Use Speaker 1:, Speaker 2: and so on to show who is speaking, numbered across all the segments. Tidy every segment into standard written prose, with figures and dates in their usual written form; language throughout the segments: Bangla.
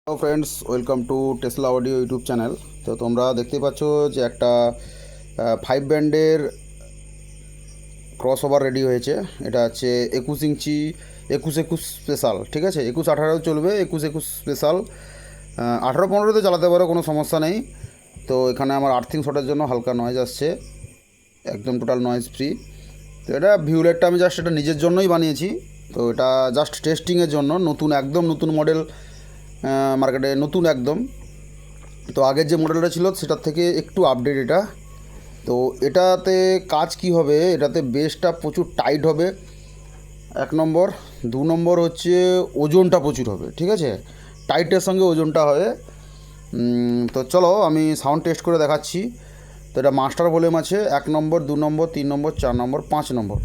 Speaker 1: Hello friends, welcome to Tesla audio YouTube channel. তো তোমরা দেখতে পাচ্ছ যে একটা 5 ব্যান্ডের ক্রস ওভার রেডি হয়েছে। এটা হচ্ছে 21 ইঞ্চি 21 স্পেশাল, ঠিক আছে। 21-18 চলবে, 21 স্পেশাল। 18-15 চালাতে পারো, কোনো সমস্যা নেই। তো এখানে আমার আর্থিং শটের জন্য হালকা নয়েজ আসছে, একদম টোটাল নয়েজ ফ্রি। তো এটা ভিউলেটটা আমি জাস্ট এটা নিজের জন্যই বানিয়েছি। তো এটা জাস্ট টেস্টিংয়ের জন্য, নতুন একদম নতুন মডেল, মার্কেটে নতুন একদম। তো আগের যে মডেলটা ছিল সেটার থেকে একটু আপডেট এটা। তো এটাতে কাজ কি হবে, এটাতে বেসটা প্রচুর টাইট হবে 1 নম্বর। 2 নম্বর হচ্ছে ওজনটা প্রচুর হবে, ঠিক আছে। টাইটের সঙ্গে ওজনটা হবে। তো চলো আমি সাউন্ড টেস্ট করে দেখাচ্ছি। তো এটা মাস্টার ভলিউম আছে 1 নম্বর, 2 নম্বর, 3 নম্বর, 4 নম্বর, 5 নম্বর।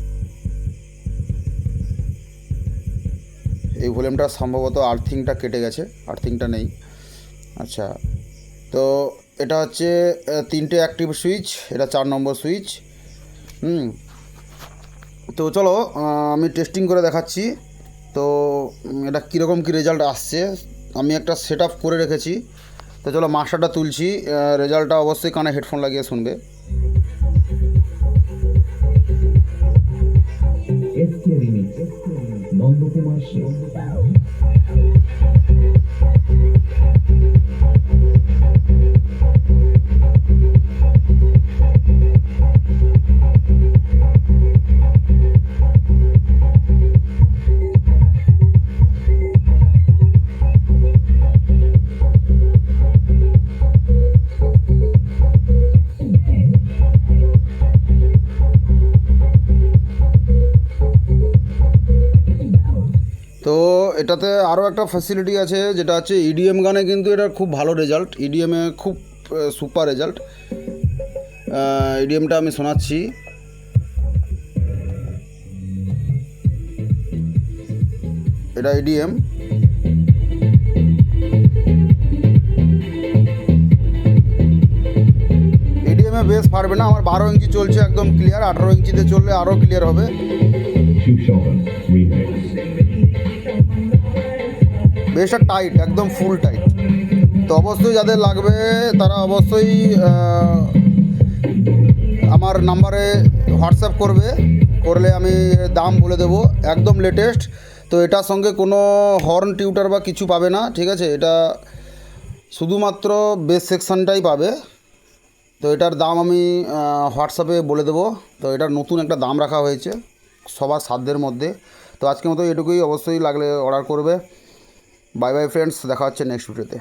Speaker 1: এই ভলিউমটা সম্ভবত আর্থিংটা কেটে গেছে, আর্থিংটা নেই। আচ্ছা, তো এটা হচ্ছে 3টে অ্যাক্টিভ সুইচ, এটা 4 নম্বর সুইচ। তো চলো আমি টেস্টিং করে দেখাচ্ছি। তো এটা কীরকম কী রেজাল্ট আসছে, আমি একটা সেট আপ করে রেখেছি। তো চলো মাস্টারটা তুলছি, রেজাল্টটা অবশ্যই কানে হেডফোন লাগিয়ে শুনবে। তো এটাতে আরও একটা ফ্যাসিলিটি আছে, যেটা হচ্ছে ইডিএম গানে কিন্তু এটা খুব ভালো রেজাল্ট, ইডিএমে খুব সুপার রেজাল্ট। ইডিএমটা আমি শোনাচ্ছি। এটা ইডিএম। ইডিএমে বেশ পারবে না, আমার 12 ইঞ্চি চলছে একদম ক্লিয়ার, 18 ইঞ্চিতে চললে আরও ক্লিয়ার হবে। বেশটা টাইট, একদম ফুল টাইট। তো অবশ্যই যাদের লাগবে তারা অবশ্যই আমার নাম্বারে হোয়াটসঅ্যাপ করলে আমি দাম বলে দেবো, একদম লেটেস্ট। তো এটার সঙ্গে কোনো হর্ন টিউটার বা কিছু পাবে না, ঠিক আছে। এটা শুধুমাত্র বেস সেকশনটাই পাবে। তো এটার দাম আমি হোয়াটসঅ্যাপে বলে দেবো। তো এটার নতুন একটা দাম রাখা হয়েছে সবার সাধ্যের মধ্যে। তো আজকের মতো এটুকুই, অবশ্যই লাগলে অর্ডার করবে। বাই বাই ফ্রেন্ডস, দেখা হচ্ছে নেক্সট ভিডিওতে।